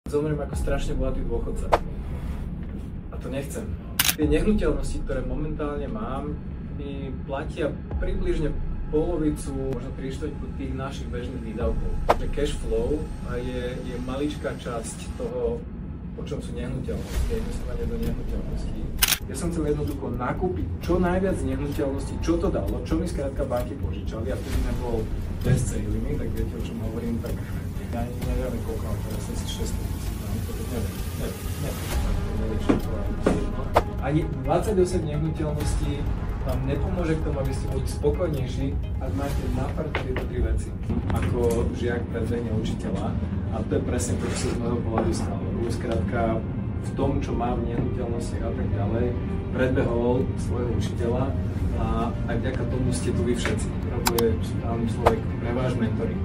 Zomriem ako strašne bohatý dôchodca. A to nechcem. Tie nehnuteľnosti, ktoré momentálne mám, mi platia približne polovicu, možno 3/4 tých našich bežných výdavkov. Cash flow je maličká časť toho, o čom sú nehnuteľnosti, investovanie do nehnuteľností. Ja som chcel jednoducho nakúpiť čo najviac nehnuteľností, čo to dalo, čo mi skrátka banky požičali, a vtedy nebol bez limit, tak viete, o čom hovorím, tak ja neviem, koľko mám teraz, asi 600 000, neviem. Ani 28 nehnuteľností vám nepomôže k tomu, aby ste boli spokojnejší, ak máte na pár tieto tri veci. Ako žiak predbehne učiteľa, a to je presne to, čo sa z môjho pohľadu stalo. Skrátka, v tom, čo má v nehnuteľnostiach a tak ďalej, predbehol svojho učiteľa a aj vďaka tomu ste tu vy všetci. Lebo je správny človek pre váš mentoring.